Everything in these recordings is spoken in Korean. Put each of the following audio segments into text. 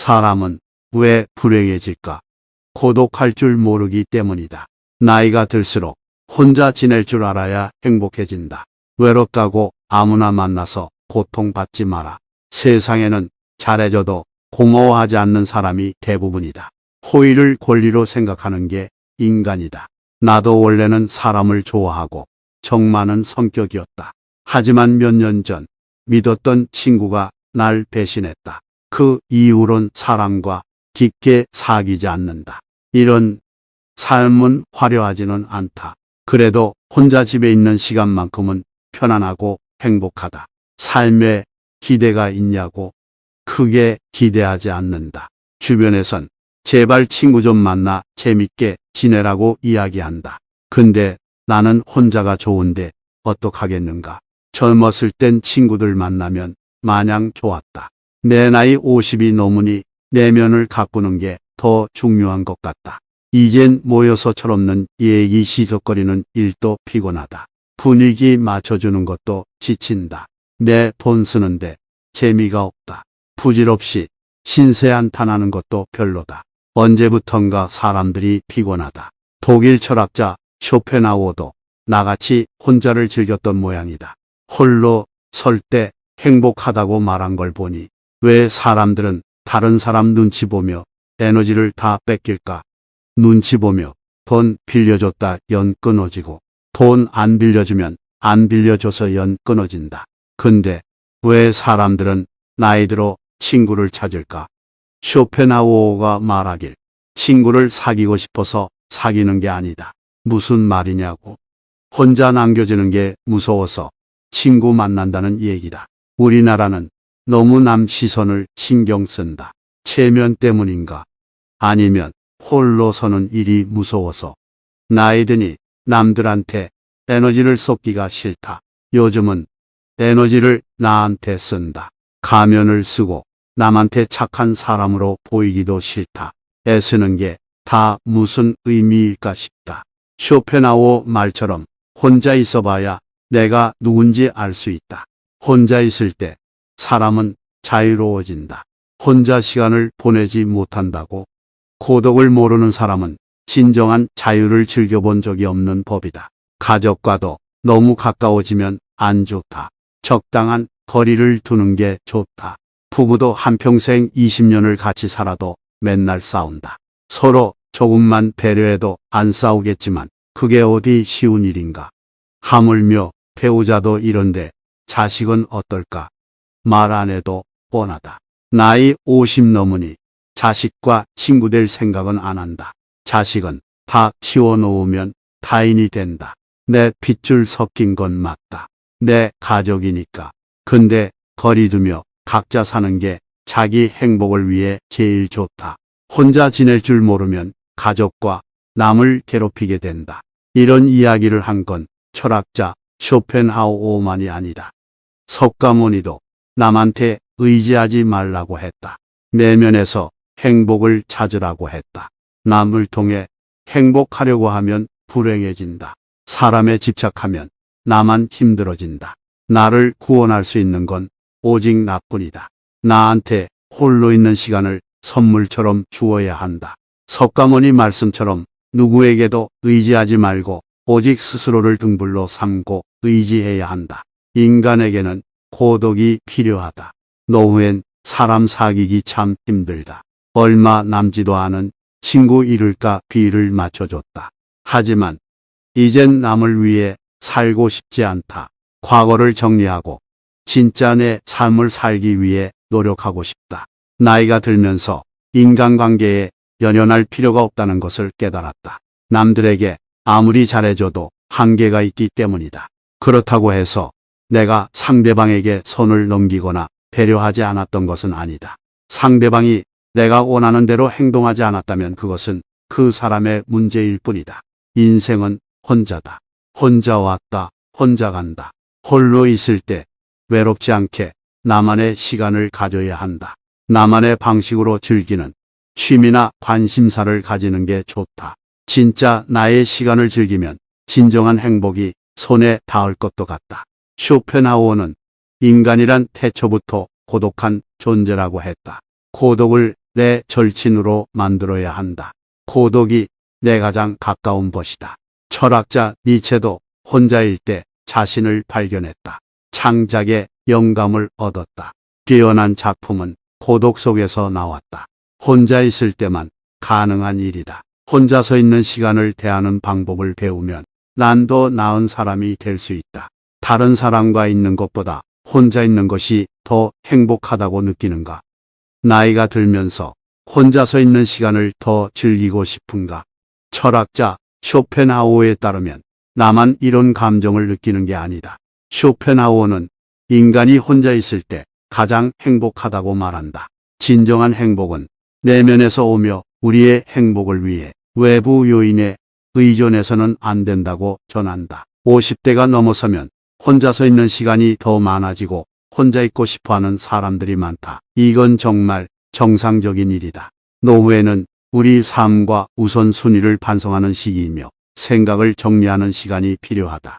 사람은 왜 불행해질까? 고독할 줄 모르기 때문이다. 나이가 들수록 혼자 지낼 줄 알아야 행복해진다. 외롭다고 아무나 만나서 고통받지 마라. 세상에는 잘해줘도 고마워하지 않는 사람이 대부분이다. 호의를 권리로 생각하는 게 인간이다. 나도 원래는 사람을 좋아하고 정 많은 성격이었다. 하지만 몇 년 전 믿었던 친구가 날 배신했다. 그 이후론 사람과 깊게 사귀지 않는다. 이런 삶은 화려하지는 않다. 그래도 혼자 집에 있는 시간만큼은 편안하고 행복하다. 삶에 기대가 있냐고 크게 기대하지 않는다. 주변에선 제발 친구 좀 만나 재밌게 지내라고 이야기한다. 근데 나는 혼자가 좋은데 어떡하겠는가. 젊었을 땐 친구들 만나면 마냥 좋았다. 내 나이 50이 넘으니 내면을 가꾸는 게 더 중요한 것 같다. 이젠 모여서 철없는 얘기 시적거리는 일도 피곤하다. 분위기 맞춰주는 것도 지친다. 내 돈 쓰는데 재미가 없다. 부질없이 신세 한탄하는 것도 별로다. 언제부턴가 사람들이 피곤하다. 독일 철학자 쇼펜하우어도 나같이 혼자를 즐겼던 모양이다. 홀로 설 때 행복하다고 말한 걸 보니 왜 사람들은 다른 사람 눈치 보며 에너지를 다 뺏길까? 눈치 보며 돈 빌려줬다 연 끊어지고 돈 안 빌려주면 안 빌려줘서 연 끊어진다. 근데 왜 사람들은 나이 들어 친구를 찾을까? 쇼펜하우어가 말하길 친구를 사귀고 싶어서 사귀는 게 아니다. 무슨 말이냐고. 혼자 남겨지는 게 무서워서 친구 만난다는 얘기다. 우리나라는 너무 남 시선을 신경 쓴다. 체면 때문인가? 아니면 홀로 서는 일이 무서워서. 나이 드니 남들한테 에너지를 쏟기가 싫다. 요즘은 에너지를 나한테 쓴다. 가면을 쓰고 남한테 착한 사람으로 보이기도 싫다. 애쓰는 게 다 무슨 의미일까 싶다. 쇼펜하우어 말처럼 혼자 있어봐야 내가 누군지 알 수 있다. 혼자 있을 때 사람은 자유로워진다. 혼자 시간을 보내지 못한다고? 고독을 모르는 사람은 진정한 자유를 즐겨본 적이 없는 법이다. 가족과도 너무 가까워지면 안 좋다. 적당한 거리를 두는 게 좋다. 부부도 한평생 20년을 같이 살아도 맨날 싸운다. 서로 조금만 배려해도 안 싸우겠지만 그게 어디 쉬운 일인가. 하물며 배우자도 이런데 자식은 어떨까? 말 안 해도 뻔하다. 나이 50 넘으니 자식과 친구 될 생각은 안 한다. 자식은 다 키워놓으면 타인이 된다. 내 핏줄 섞인 건 맞다. 내 가족이니까. 근데 거리 두며 각자 사는 게 자기 행복을 위해 제일 좋다. 혼자 지낼 줄 모르면 가족과 남을 괴롭히게 된다. 이런 이야기를 한 건 철학자 쇼펜하우어만이 아니다. 석가모니도 남한테 의지하지 말라고 했다. 내면에서 행복을 찾으라고 했다. 남을 통해 행복하려고 하면 불행해진다. 사람에 집착하면 나만 힘들어진다. 나를 구원할 수 있는 건 오직 나뿐이다. 나한테 홀로 있는 시간을 선물처럼 주어야 한다. 석가모니 말씀처럼 누구에게도 의지하지 말고 오직 스스로를 등불로 삼고 의지해야 한다. 인간에게는 고독이 필요하다. 노후엔 사람 사귀기 참 힘들다. 얼마 남지도 않은 친구 잃을까 비를 맞춰줬다. 하지만 이젠 남을 위해 살고 싶지 않다. 과거를 정리하고 진짜 내 삶을 살기 위해 노력하고 싶다. 나이가 들면서 인간관계에 연연할 필요가 없다는 것을 깨달았다. 남들에게 아무리 잘해줘도 한계가 있기 때문이다. 그렇다고 해서 내가 상대방에게 손을 넘기거나 배려하지 않았던 것은 아니다. 상대방이 내가 원하는 대로 행동하지 않았다면 그것은 그 사람의 문제일 뿐이다. 인생은 혼자다. 혼자 왔다, 혼자 간다. 홀로 있을 때 외롭지 않게 나만의 시간을 가져야 한다. 나만의 방식으로 즐기는 취미나 관심사를 가지는 게 좋다. 진짜 나의 시간을 즐기면 진정한 행복이 손에 닿을 것도 같다. 쇼펜하우어는 인간이란 태초부터 고독한 존재라고 했다. 고독을 내 절친으로 만들어야 한다. 고독이 내 가장 가까운 벗이다. 철학자 니체도 혼자일 때 자신을 발견했다. 창작의 영감을 얻었다. 뛰어난 작품은 고독 속에서 나왔다. 혼자 있을 때만 가능한 일이다. 혼자서 있는 시간을 대하는 방법을 배우면 난도 나은 사람이 될 수 있다. 다른 사람과 있는 것보다 혼자 있는 것이 더 행복하다고 느끼는가? 나이가 들면서 혼자서 있는 시간을 더 즐기고 싶은가? 철학자 쇼펜하우어에 따르면 나만 이런 감정을 느끼는 게 아니다. 쇼펜하우어는 인간이 혼자 있을 때 가장 행복하다고 말한다. 진정한 행복은 내면에서 오며 우리의 행복을 위해 외부 요인에 의존해서는 안 된다고 전한다. 50대가 넘어서면 혼자서 있는 시간이 더 많아지고 혼자 있고 싶어하는 사람들이 많다. 이건 정말 정상적인 일이다. 노후에는 우리 삶과 우선순위를 반성하는 시기이며 생각을 정리하는 시간이 필요하다.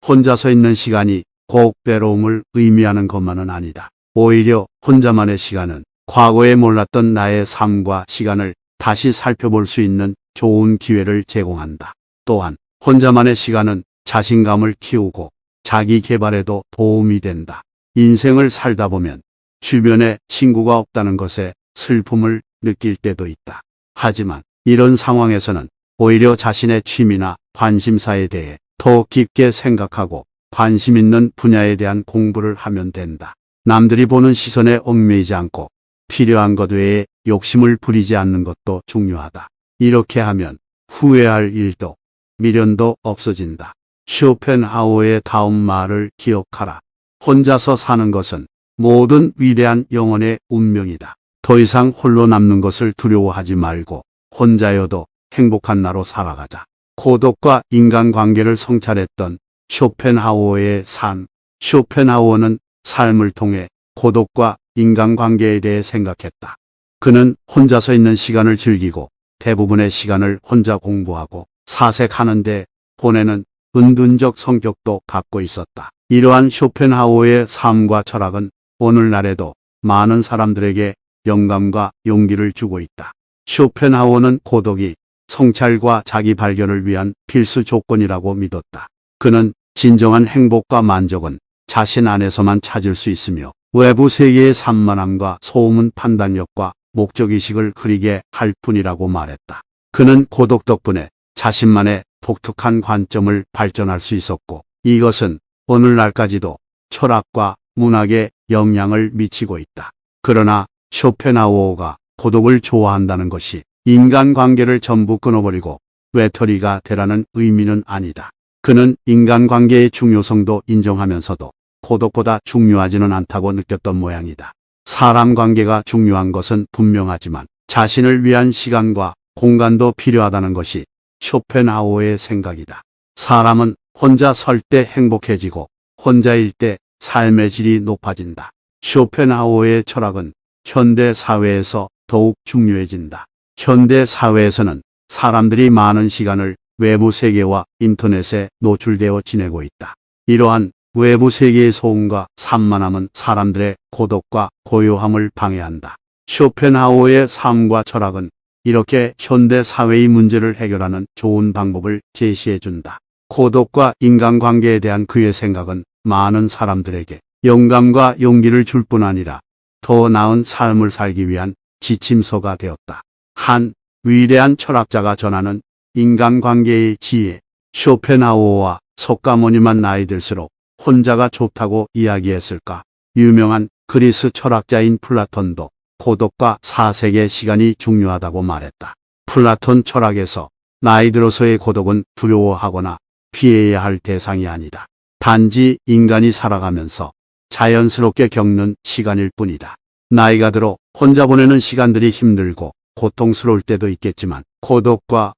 혼자서 있는 시간이 꼭 외로움을 의미하는 것만은 아니다. 오히려 혼자만의 시간은 과거에 몰랐던 나의 삶과 시간을 다시 살펴볼 수 있는 좋은 기회를 제공한다. 또한 혼자만의 시간은 자신감을 키우고 자기 개발에도 도움이 된다. 인생을 살다 보면 주변에 친구가 없다는 것에 슬픔을 느낄 때도 있다. 하지만 이런 상황에서는 오히려 자신의 취미나 관심사에 대해 더 깊게 생각하고 관심 있는 분야에 대한 공부를 하면 된다. 남들이 보는 시선에 얽매이지 않고 필요한 것 외에 욕심을 부리지 않는 것도 중요하다. 이렇게 하면 후회할 일도 미련도 없어진다. 쇼펜하우어의 다음 말을 기억하라. 혼자서 사는 것은 모든 위대한 영혼의 운명이다. 더 이상 홀로 남는 것을 두려워하지 말고 혼자여도 행복한 나로 살아가자. 고독과 인간관계를 성찰했던 쇼펜하우어의 삶. 쇼펜하우어는 삶을 통해 고독과 인간관계에 대해 생각했다. 그는 혼자서 있는 시간을 즐기고 대부분의 시간을 혼자 공부하고 사색하는데 보내는 은둔적 성격도 갖고 있었다. 이러한 쇼펜하우어의 삶과 철학은 오늘날에도 많은 사람들에게 영감과 용기를 주고 있다. 쇼펜하우어는 고독이 성찰과 자기 발견을 위한 필수 조건이라고 믿었다. 그는 진정한 행복과 만족은 자신 안에서만 찾을 수 있으며 외부 세계의 산만함과 소음은 판단력과 목적의식을 흐리게 할 뿐이라고 말했다. 그는 고독 덕분에 자신만의 독특한 관점을 발전할 수 있었고 이것은 오늘날까지도 철학과 문학에 영향을 미치고 있다. 그러나 쇼펜하우어가 고독을 좋아한다는 것이 인간관계를 전부 끊어버리고 외톨이가 되라는 의미는 아니다. 그는 인간관계의 중요성도 인정하면서도 고독보다 중요하지는 않다고 느꼈던 모양이다. 사람 관계가 중요한 것은 분명하지만 자신을 위한 시간과 공간도 필요하다는 것이 쇼펜하우어의 생각이다. 사람은 혼자 설 때 행복해지고 혼자일 때 삶의 질이 높아진다. 쇼펜하우어의 철학은 현대 사회에서 더욱 중요해진다. 현대 사회에서는 사람들이 많은 시간을 외부 세계와 인터넷에 노출되어 지내고 있다. 이러한 외부 세계의 소음과 산만함은 사람들의 고독과 고요함을 방해한다. 쇼펜하우어의 삶과 철학은 이렇게 현대 사회의 문제를 해결하는 좋은 방법을 제시해준다. 고독과 인간관계에 대한 그의 생각은 많은 사람들에게 영감과 용기를 줄 뿐 아니라 더 나은 삶을 살기 위한 지침서가 되었다. 한 위대한 철학자가 전하는 인간관계의 지혜. 쇼펜하우어와 석가모니만 나이 들수록 혼자가 좋다고 이야기했을까? 유명한 그리스 철학자인 플라톤도 고독과 사색의 시간이 중요하다고 말했다. 플라톤 철학에서 나이 들어서의 고독은 두려워하거나 피해야 할 대상이 아니다. 단지 인간이 살아가면서 자연스럽게 겪는 시간일 뿐이다. 나이가 들어 혼자 보내는 시간들이 힘들고 고통스러울 때도 있겠지만 고독과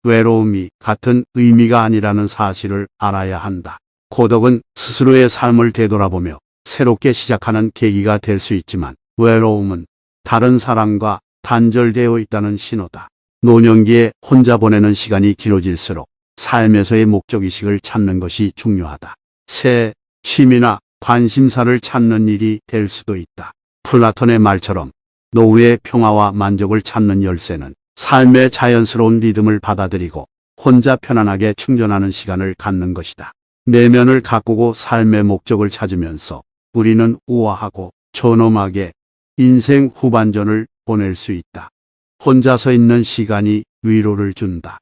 외로움이 같은 의미가 아니라는 사실을 알아야 한다. 고독은 스스로의 삶을 되돌아보며 새롭게 시작하는 계기가 될 수 있지만 외로움은 다른 사람과 단절되어 있다는 신호다. 노년기에 혼자 보내는 시간이 길어질수록 삶에서의 목적의식을 찾는 것이 중요하다. 새 취미나 관심사를 찾는 일이 될 수도 있다. 플라톤의 말처럼 노후의 평화와 만족을 찾는 열쇠는 삶의 자연스러운 리듬을 받아들이고 혼자 편안하게 충전하는 시간을 갖는 것이다. 내면을 가꾸고 삶의 목적을 찾으면서 우리는 우아하고 존엄하게 인생 후반전을 보낼 수 있다. 혼자서 있는 시간이 위로를 준다.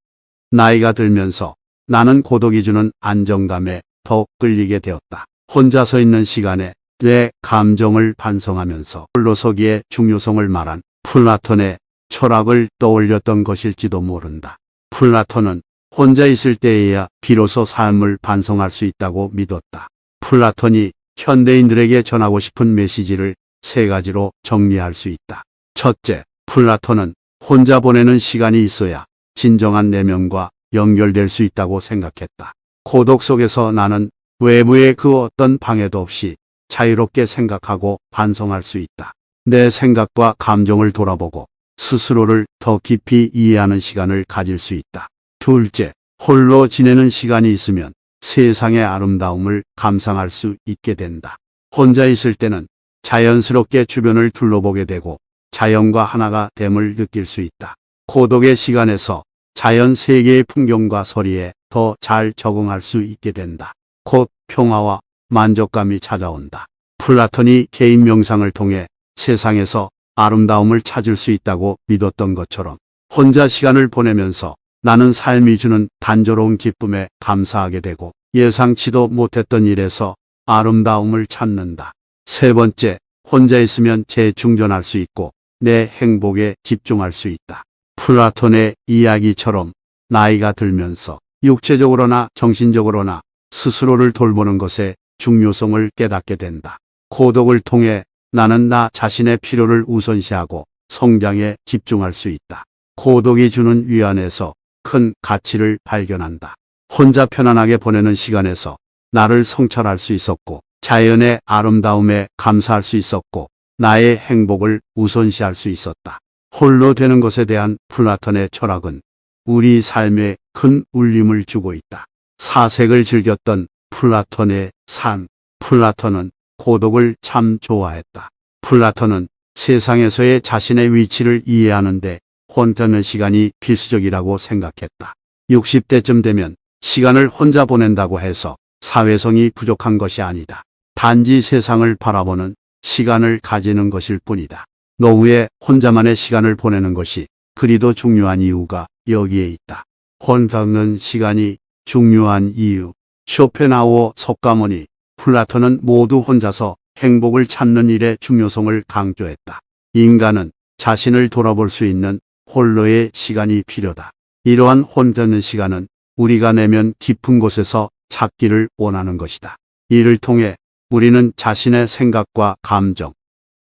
나이가 들면서 나는 고독이 주는 안정감에 더 끌리게 되었다. 혼자서 있는 시간에 내 감정을 반성하면서 홀로서기의 중요성을 말한 플라톤의 철학을 떠올렸던 것일지도 모른다. 플라톤은 혼자 있을 때에야 비로소 삶을 반성할 수 있다고 믿었다. 플라톤이 현대인들에게 전하고 싶은 메시지를 세 가지로 정리할 수 있다. 첫째, 플라톤은 혼자 보내는 시간이 있어야 진정한 내면과 연결될 수 있다고 생각했다. 고독 속에서 나는 외부의 그 어떤 방해도 없이 자유롭게 생각하고 반성할 수 있다. 내 생각과 감정을 돌아보고 스스로를 더 깊이 이해하는 시간을 가질 수 있다. 둘째, 홀로 지내는 시간이 있으면 세상의 아름다움을 감상할 수 있게 된다. 혼자 있을 때는 자연스럽게 주변을 둘러보게 되고 자연과 하나가 됨을 느낄 수 있다. 고독의 시간에서 자연 세계의 풍경과 소리에 더 잘 적응할 수 있게 된다. 곧 평화와 만족감이 찾아온다. 플라톤이 개인 명상을 통해 세상에서 아름다움을 찾을 수 있다고 믿었던 것처럼 혼자 시간을 보내면서 나는 삶이 주는 단조로운 기쁨에 감사하게 되고 예상치도 못했던 일에서 아름다움을 찾는다. 세 번째, 혼자 있으면 재충전할 수 있고 내 행복에 집중할 수 있다. 플라톤의 이야기처럼 나이가 들면서 육체적으로나 정신적으로나 스스로를 돌보는 것의 중요성을 깨닫게 된다. 고독을 통해 나는 나 자신의 필요를 우선시하고 성장에 집중할 수 있다. 고독이 주는 위안에서 큰 가치를 발견한다. 혼자 편안하게 보내는 시간에서 나를 성찰할 수 있었고 자연의 아름다움에 감사할 수 있었고 나의 행복을 우선시할 수 있었다. 홀로 되는 것에 대한 플라톤의 철학은 우리 삶에 큰 울림을 주고 있다. 사색을 즐겼던 플라톤의 삶. 플라톤은 고독을 참 좋아했다. 플라톤은 세상에서의 자신의 위치를 이해하는데 혼자는 시간이 필수적이라고 생각했다. 60대쯤 되면 시간을 혼자 보낸다고 해서 사회성이 부족한 것이 아니다. 단지 세상을 바라보는 시간을 가지는 것일 뿐이다. 노후에 혼자만의 시간을 보내는 것이 그리도 중요한 이유가 여기에 있다. 혼자 있는 시간이 중요한 이유. 쇼펜하우어 석가모니, 플라톤은 모두 혼자서 행복을 찾는 일의 중요성을 강조했다. 인간은 자신을 돌아볼 수 있는 홀로의 시간이 필요다. 이러한 혼자 있는 시간은 우리가 내면 깊은 곳에서 찾기를 원하는 것이다. 이를 통해 우리는 자신의 생각과 감정,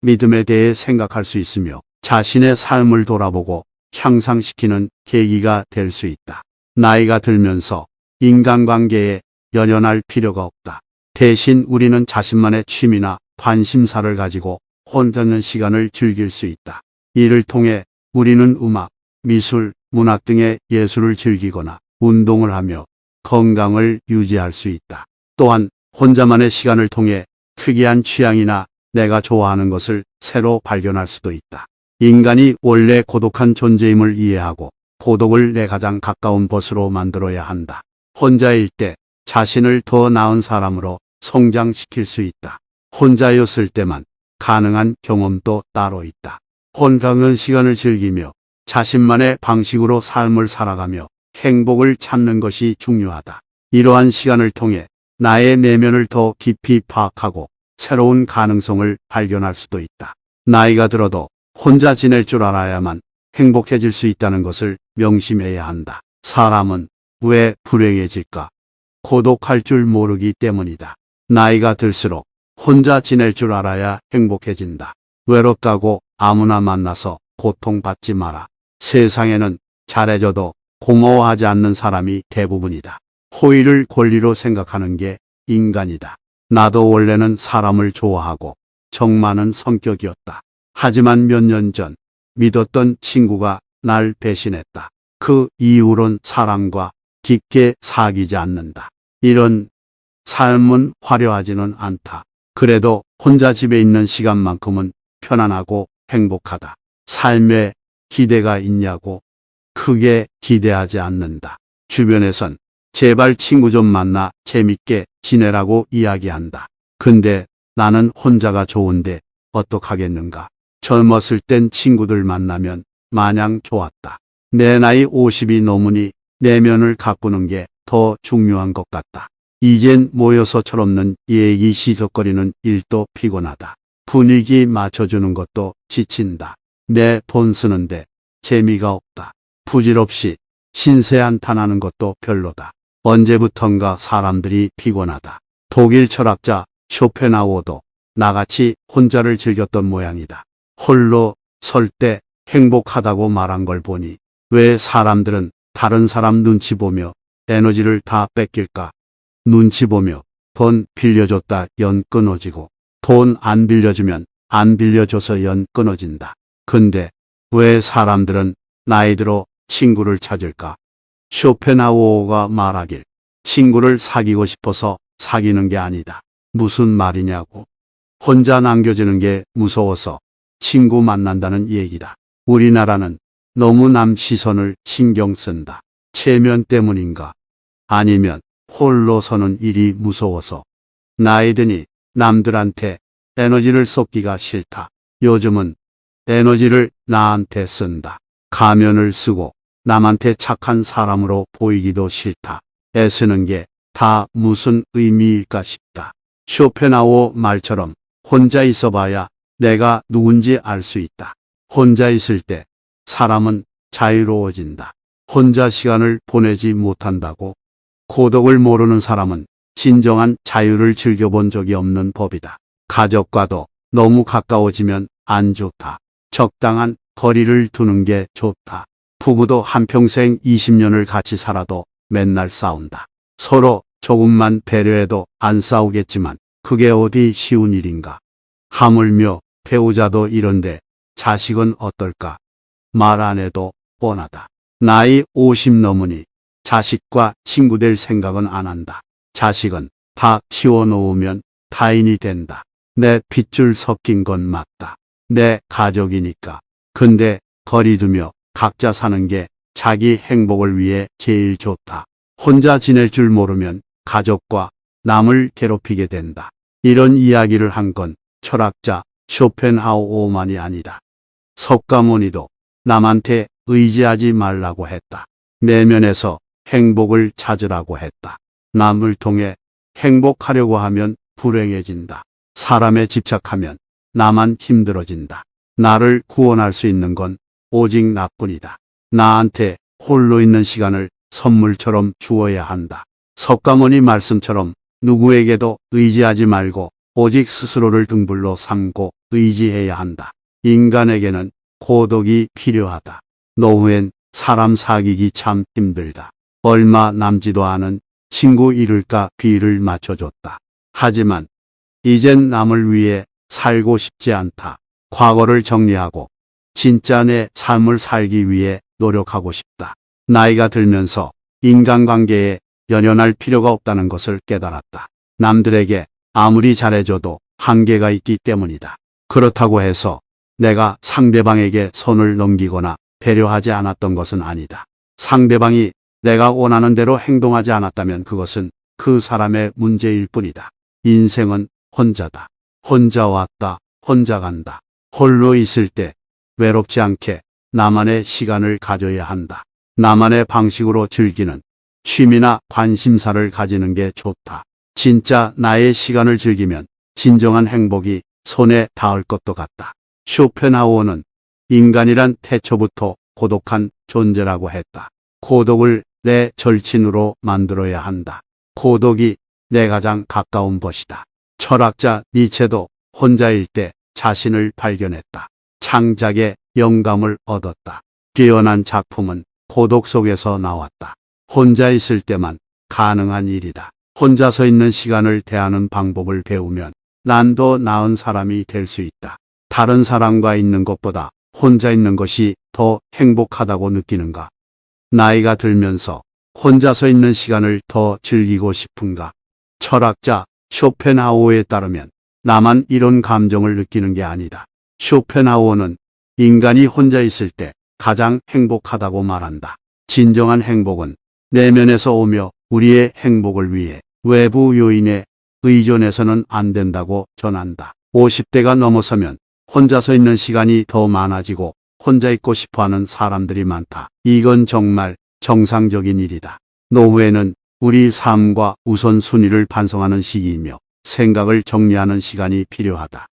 믿음에 대해 생각할 수 있으며 자신의 삶을 돌아보고 향상시키는 계기가 될 수 있다. 나이가 들면서 인간관계에 연연할 필요가 없다. 대신 우리는 자신만의 취미나 관심사를 가지고 혼자 있는 시간을 즐길 수 있다. 이를 통해 우리는 음악, 미술, 문학 등의 예술을 즐기거나 운동을 하며 건강을 유지할 수 있다. 또한 혼자만의 시간을 통해 특이한 취향이나 내가 좋아하는 것을 새로 발견할 수도 있다. 인간이 원래 고독한 존재임을 이해하고 고독을 내 가장 가까운 벗으로 만들어야 한다. 혼자일 때 자신을 더 나은 사람으로 성장시킬 수 있다. 혼자였을 때만 가능한 경험도 따로 있다. 혼자 있는 시간을 즐기며 자신만의 방식으로 삶을 살아가며 행복을 찾는 것이 중요하다. 이러한 시간을 통해 나의 내면을 더 깊이 파악하고 새로운 가능성을 발견할 수도 있다. 나이가 들어도 혼자 지낼 줄 알아야만 행복해질 수 있다는 것을 명심해야 한다. 사람은 왜 불행해질까? 고독할 줄 모르기 때문이다. 나이가 들수록 혼자 지낼 줄 알아야 행복해진다. 외롭다고 아무나 만나서 고통받지 마라. 세상에는 잘해줘도 고마워하지 않는 사람이 대부분이다. 호의를 권리로 생각하는 게 인간이다. 나도 원래는 사람을 좋아하고 정 많은 성격이었다. 하지만 몇 년 전 믿었던 친구가 날 배신했다. 그 이후론 사람과 깊게 사귀지 않는다. 이런 삶은 화려하지는 않다. 그래도 혼자 집에 있는 시간만큼은 편안하고 행복하다. 삶에 기대가 있냐고? 크게 기대하지 않는다. 주변에선 제발 친구 좀 만나 재밌게 지내라고 이야기한다. 근데 나는 혼자가 좋은데 어떡하겠는가? 젊었을 땐 친구들 만나면 마냥 좋았다. 내 나이 50이 넘으니 내면을 가꾸는 게 더 중요한 것 같다. 이젠 모여서 철없는 얘기 시적거리는 일도 피곤하다. 분위기 맞춰주는 것도 지친다. 내 돈 쓰는데 재미가 없다. 부질없이 신세 한탄하는 것도 별로다. 언제부턴가 사람들이 피곤하다. 독일 철학자 쇼펜하우어도 나같이 혼자를 즐겼던 모양이다. 홀로 설 때 행복하다고 말한 걸 보니 왜 사람들은 다른 사람 눈치 보며 에너지를 다 뺏길까? 눈치 보며 돈 빌려줬다 연 끊어지고 돈 안 빌려주면 안 빌려줘서 연 끊어진다. 근데 왜 사람들은 나이 들어 친구를 찾을까? 쇼펜하우어가 말하길 친구를 사귀고 싶어서 사귀는 게 아니다. 무슨 말이냐고? 혼자 남겨지는 게 무서워서 친구 만난다는 얘기다. 우리나라는 너무 남 시선을 신경 쓴다. 체면 때문인가? 아니면 홀로 서는 일이 무서워서. 나이 드니 남들한테 에너지를 쏟기가 싫다. 요즘은 에너지를 나한테 쓴다. 가면을 쓰고 남한테 착한 사람으로 보이기도 싫다. 애쓰는 게 다 무슨 의미일까 싶다. 쇼펜하우어 말처럼 혼자 있어봐야 내가 누군지 알 수 있다. 혼자 있을 때 사람은 자유로워진다. 혼자 시간을 보내지 못한다고? 고독을 모르는 사람은 진정한 자유를 즐겨본 적이 없는 법이다. 가족과도 너무 가까워지면 안 좋다. 적당한 거리를 두는 게 좋다. 부부도 한평생 20년을 같이 살아도 맨날 싸운다. 서로 조금만 배려해도 안 싸우겠지만 그게 어디 쉬운 일인가. 하물며 배우자도 이런데 자식은 어떨까? 말 안 해도 뻔하다. 나이 50 넘으니 자식과 친구 될 생각은 안 한다. 자식은 다 키워놓으면 타인이 된다. 내 핏줄 섞인 건 맞다. 내 가족이니까. 근데 거리 두며 각자 사는 게 자기 행복을 위해 제일 좋다. 혼자 지낼 줄 모르면 가족과 남을 괴롭히게 된다. 이런 이야기를 한 건 철학자 쇼펜하우어만이 아니다. 석가모니도 남한테 의지하지 말라고 했다. 내면에서 행복을 찾으라고 했다. 남을 통해 행복하려고 하면 불행해진다. 사람에 집착하면 나만 힘들어진다. 나를 구원할 수 있는 건 오직 나뿐이다. 나한테 홀로 있는 시간을 선물처럼 주어야 한다. 석가모니 말씀처럼 누구에게도 의지하지 말고 오직 스스로를 등불로 삼고 의지해야 한다. 인간에게는 고독이 필요하다. 노후엔 사람 사귀기 참 힘들다. 얼마 남지도 않은 친구 잃을까 비를 맞춰줬다. 하지만 이젠 남을 위해 살고 싶지 않다. 과거를 정리하고 진짜 내 삶을 살기 위해 노력하고 싶다. 나이가 들면서 인간관계에 연연할 필요가 없다는 것을 깨달았다. 남들에게 아무리 잘해줘도 한계가 있기 때문이다. 그렇다고 해서 내가 상대방에게 손을 넘기거나 배려하지 않았던 것은 아니다. 상대방이 내가 원하는 대로 행동하지 않았다면 그것은 그 사람의 문제일 뿐이다. 인생은 혼자다. 혼자 왔다. 혼자 간다. 홀로 있을 때 외롭지 않게 나만의 시간을 가져야 한다. 나만의 방식으로 즐기는 취미나 관심사를 가지는 게 좋다. 진짜 나의 시간을 즐기면 진정한 행복이 손에 닿을 것도 같다. 쇼펜하우어는 인간이란 태초부터 고독한 존재라고 했다. 고독을 내 절친으로 만들어야 한다. 고독이 내 가장 가까운 벗이다. 철학자 니체도 혼자일 때 자신을 발견했다. 창작의 영감을 얻었다. 뛰어난 작품은 고독 속에서 나왔다. 혼자 있을 때만 가능한 일이다. 혼자서 있는 시간을 대하는 방법을 배우면 난도 나은 사람이 될 수 있다. 다른 사람과 있는 것보다 혼자 있는 것이 더 행복하다고 느끼는가? 나이가 들면서 혼자서 있는 시간을 더 즐기고 싶은가? 철학자 쇼펜하우어에 따르면 나만 이런 감정을 느끼는 게 아니다. 쇼펜하우어는 인간이 혼자 있을 때 가장 행복하다고 말한다. 진정한 행복은 내면에서 오며 우리의 행복을 위해 외부 요인에 의존해서는 안 된다고 전한다. 50대가 넘어서면 혼자서 있는 시간이 더 많아지고 혼자 있고 싶어하는 사람들이 많다. 이건 정말 정상적인 일이다. 노후에는 우리 삶과 우선순위를 반성하는 시기이며 생각을 정리하는 시간이 필요하다.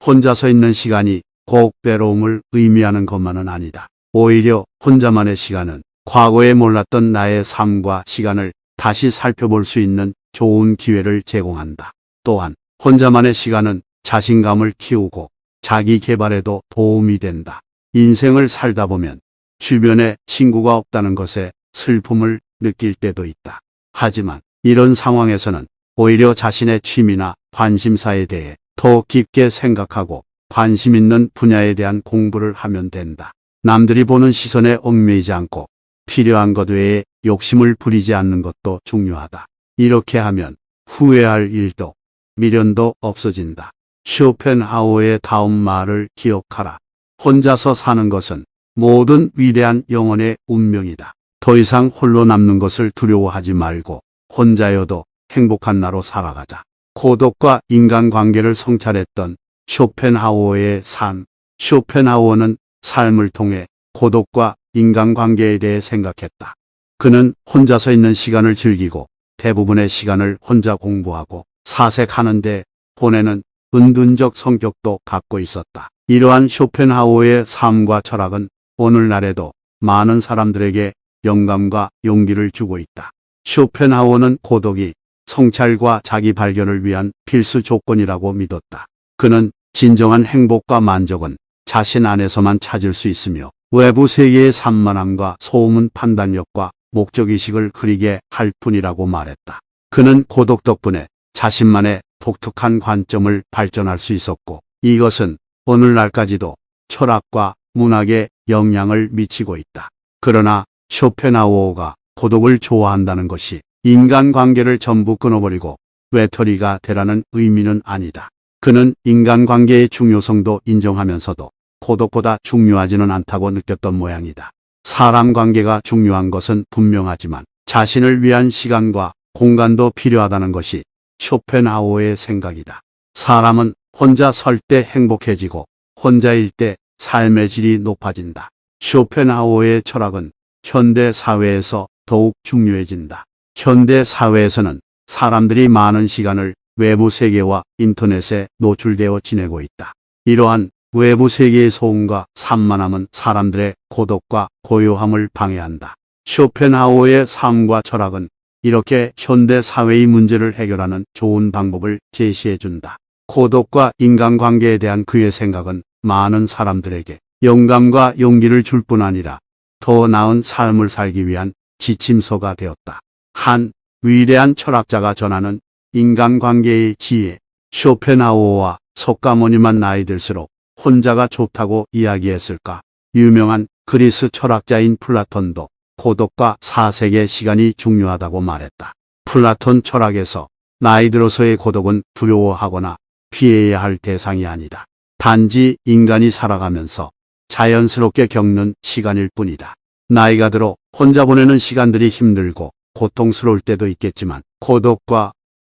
혼자서 있는 시간이 꼭 외로움을 의미하는 것만은 아니다. 오히려 혼자만의 시간은 과거에 몰랐던 나의 삶과 시간을 다시 살펴볼 수 있는 좋은 기회를 제공한다. 또한 혼자만의 시간은 자신감을 키우고 자기 개발에도 도움이 된다. 인생을 살다 보면 주변에 친구가 없다는 것에 슬픔을 느낄 때도 있다. 하지만 이런 상황에서는 오히려 자신의 취미나 관심사에 대해 더 깊게 생각하고 관심 있는 분야에 대한 공부를 하면 된다. 남들이 보는 시선에 얽매이지 않고 필요한 것 외에 욕심을 부리지 않는 것도 중요하다. 이렇게 하면 후회할 일도 미련도 없어진다. 쇼펜하우어의 다음 말을 기억하라. 혼자서 사는 것은 모든 위대한 영혼의 운명이다. 더 이상 홀로 남는 것을 두려워하지 말고 혼자여도 행복한 나로 살아가자. 고독과 인간관계를 성찰했던 쇼펜하우어의 삶. 쇼펜하우어는 삶을 통해 고독과 인간관계에 대해 생각했다. 그는 혼자서 있는 시간을 즐기고 대부분의 시간을 혼자 공부하고 사색하는데 보내는 은둔적 성격도 갖고 있었다. 이러한 쇼펜하우어의 삶과 철학은 오늘날에도 많은 사람들에게 영감과 용기를 주고 있다. 쇼펜하우어는 고독이 성찰과 자기 발견을 위한 필수 조건이라고 믿었다. 그는 진정한 행복과 만족은 자신 안에서만 찾을 수 있으며 외부 세계의 산만함과 소음은 판단력과 목적의식을 흐리게 할 뿐이라고 말했다. 그는 고독 덕분에 자신만의 독특한 관점을 발전할 수 있었고 이것은 오늘날까지도 철학과 문학에 영향을 미치고 있다. 그러나 쇼펜하우어가 고독을 좋아한다는 것이 인간관계를 전부 끊어버리고 외톨이가 되라는 의미는 아니다. 그는 인간관계의 중요성도 인정하면서도 고독보다 중요하지는 않다고 느꼈던 모양이다. 사람 관계가 중요한 것은 분명하지만 자신을 위한 시간과 공간도 필요하다는 것이 쇼펜하우어의 생각이다. 사람은 혼자 설 때 행복해지고 혼자일 때 삶의 질이 높아진다. 쇼펜하우어의 철학은 현대 사회에서 더욱 중요해진다. 현대 사회에서는 사람들이 많은 시간을 외부 세계와 인터넷에 노출되어 지내고 있다. 이러한 외부 세계의 소음과 산만함은 사람들의 고독과 고요함을 방해한다. 쇼펜하우어의 삶과 철학은 이렇게 현대 사회의 문제를 해결하는 좋은 방법을 제시해준다. 고독과 인간관계에 대한 그의 생각은 많은 사람들에게 영감과 용기를 줄 뿐 아니라 더 나은 삶을 살기 위한 지침서가 되었다. 한 위대한 철학자가 전하는 인간관계의 지혜. 쇼펜하우어와 석가모니만 나이 들수록 혼자가 좋다고 이야기했을까? 유명한 그리스 철학자인 플라톤도 고독과 사색의 시간이 중요하다고 말했다. 플라톤 철학에서 나이 들어서의 고독은 두려워하거나 피해야 할 대상이 아니다. 단지 인간이 살아가면서 자연스럽게 겪는 시간일 뿐이다. 나이가 들어 혼자 보내는 시간들이 힘들고 고통스러울 때도 있겠지만 고독과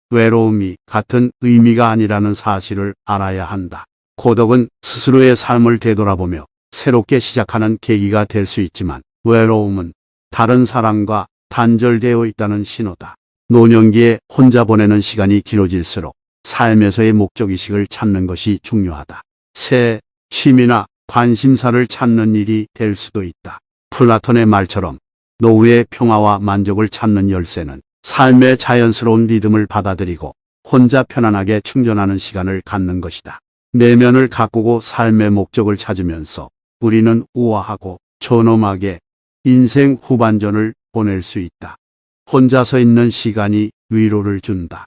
외로움이 같은 의미가 아니라는 사실을 알아야 한다. 고독은 스스로의 삶을 되돌아보며 새롭게 시작하는 계기가 될 수 있지만 외로움은 다른 사람과 단절되어 있다는 신호다. 노년기에 혼자 보내는 시간이 길어질수록 삶에서의 목적의식을 찾는 것이 중요하다. 새 취미나 관심사를 찾는 일이 될 수도 있다. 플라톤의 말처럼 노후의 평화와 만족을 찾는 열쇠는 삶의 자연스러운 리듬을 받아들이고 혼자 편안하게 충전하는 시간을 갖는 것이다. 내면을 가꾸고 삶의 목적을 찾으면서 우리는 우아하고 존엄하게 인생 후반전을 보낼 수 있다. 혼자서 있는 시간이 위로를 준다.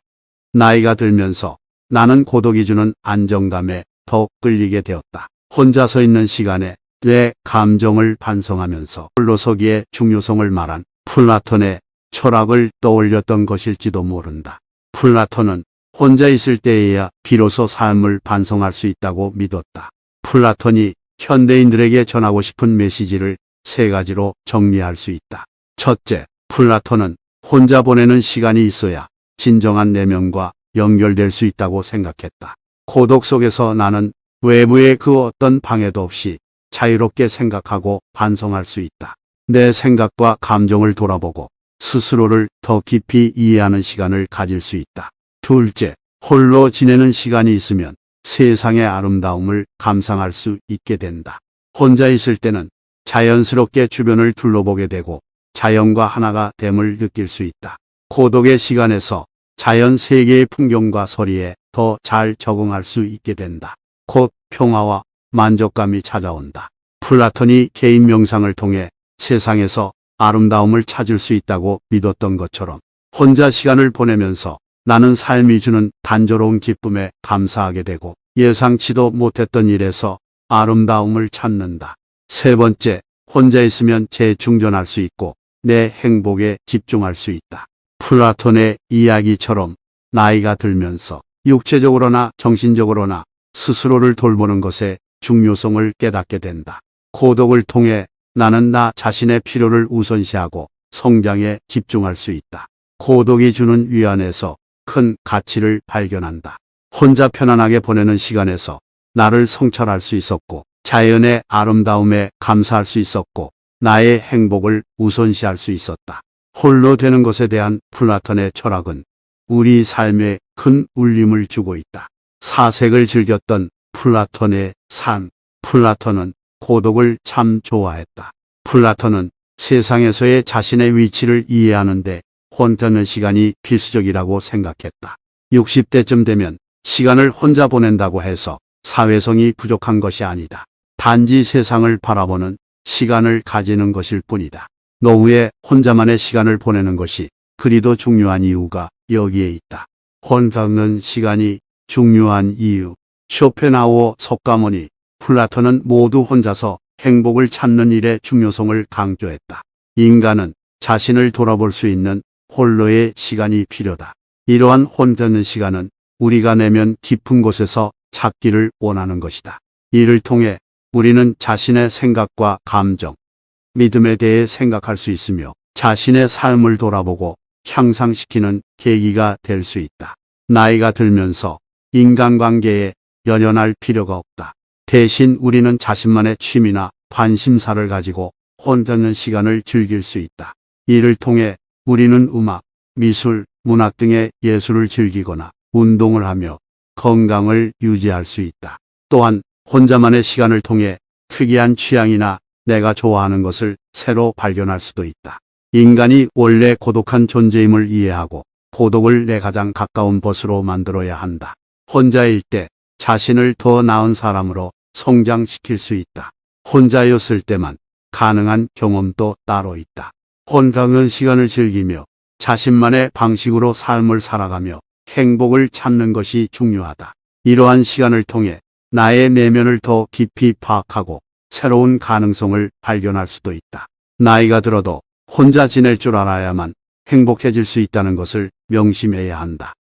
나이가 들면서 나는 고독이 주는 안정감에 더 끌리게 되었다. 혼자서 있는 시간에 내 감정을 반성하면서 홀로서기의 중요성을 말한 플라톤의 철학을 떠올렸던 것일지도 모른다. 플라톤은 혼자 있을 때에야 비로소 삶을 반성할 수 있다고 믿었다. 플라톤이 현대인들에게 전하고 싶은 메시지를 세 가지로 정리할 수 있다. 첫째, 플라톤은 혼자 보내는 시간이 있어야 진정한 내면과 연결될 수 있다고 생각했다. 고독 속에서 나는 외부의 그 어떤 방해도 없이 자유롭게 생각하고 반성할 수 있다. 내 생각과 감정을 돌아보고 스스로를 더 깊이 이해하는 시간을 가질 수 있다. 둘째, 홀로 지내는 시간이 있으면 세상의 아름다움을 감상할 수 있게 된다. 혼자 있을 때는 자연스럽게 주변을 둘러보게 되고 자연과 하나가 됨을 느낄 수 있다. 고독의 시간에서 자연 세계의 풍경과 소리에 더 잘 적응할 수 있게 된다. 곧 평화와 만족감이 찾아온다. 플라톤이 개인 명상을 통해 세상에서 아름다움을 찾을 수 있다고 믿었던 것처럼 혼자 시간을 보내면서 나는 삶이 주는 단조로운 기쁨에 감사하게 되고 예상치도 못했던 일에서 아름다움을 찾는다. 세 번째, 혼자 있으면 재충전할 수 있고 내 행복에 집중할 수 있다. 플라톤의 이야기처럼 나이가 들면서 육체적으로나 정신적으로나 스스로를 돌보는 것의 중요성을 깨닫게 된다. 고독을 통해 나는 나 자신의 필요를 우선시하고 성장에 집중할 수 있다. 고독이 주는 위안에서 큰 가치를 발견한다. 혼자 편안하게 보내는 시간에서 나를 성찰할 수 있었고 자연의 아름다움에 감사할 수 있었고 나의 행복을 우선시할 수 있었다. 홀로 되는 것에 대한 플라톤의 철학은 우리 삶에 큰 울림을 주고 있다. 사색을 즐겼던 플라톤의 삶. 플라톤은 고독을 참 좋아했다. 플라톤은 세상에서의 자신의 위치를 이해하는데 혼자 있는 시간이 필수적이라고 생각했다. 60대쯤 되면 시간을 혼자 보낸다고 해서 사회성이 부족한 것이 아니다. 단지 세상을 바라보는 시간을 가지는 것일 뿐이다. 노후에 혼자만의 시간을 보내는 것이 그리도 중요한 이유가 여기에 있다. 혼자 있는 시간이 중요한 이유. 쇼펜하우어 석가모니, 플라톤은 모두 혼자서 행복을 찾는 일의 중요성을 강조했다. 인간은 자신을 돌아볼 수 있는 홀로의 시간이 필요다. 이러한 혼자 있는 시간은 우리가 내면 깊은 곳에서 찾기를 원하는 것이다. 이를 통해 우리는 자신의 생각과 감정, 믿음에 대해 생각할 수 있으며 자신의 삶을 돌아보고 향상시키는 계기가 될 수 있다. 나이가 들면서 인간관계에 연연할 필요가 없다. 대신 우리는 자신만의 취미나 관심사를 가지고 혼자 있는 시간을 즐길 수 있다. 이를 통해 우리는 음악, 미술, 문학 등의 예술을 즐기거나 운동을 하며 건강을 유지할 수 있다. 또한 혼자만의 시간을 통해 특이한 취향이나 내가 좋아하는 것을 새로 발견할 수도 있다. 인간이 원래 고독한 존재임을 이해하고 고독을 내 가장 가까운 벗으로 만들어야 한다. 혼자일 때 자신을 더 나은 사람으로 성장시킬 수 있다. 혼자였을 때만 가능한 경험도 따로 있다. 혼자 있는 시간을 즐기며 자신만의 방식으로 삶을 살아가며 행복을 찾는 것이 중요하다. 이러한 시간을 통해 나의 내면을 더 깊이 파악하고 새로운 가능성을 발견할 수도 있다. 나이가 들어도 혼자 지낼 줄 알아야만 행복해질 수 있다는 것을 명심해야 한다.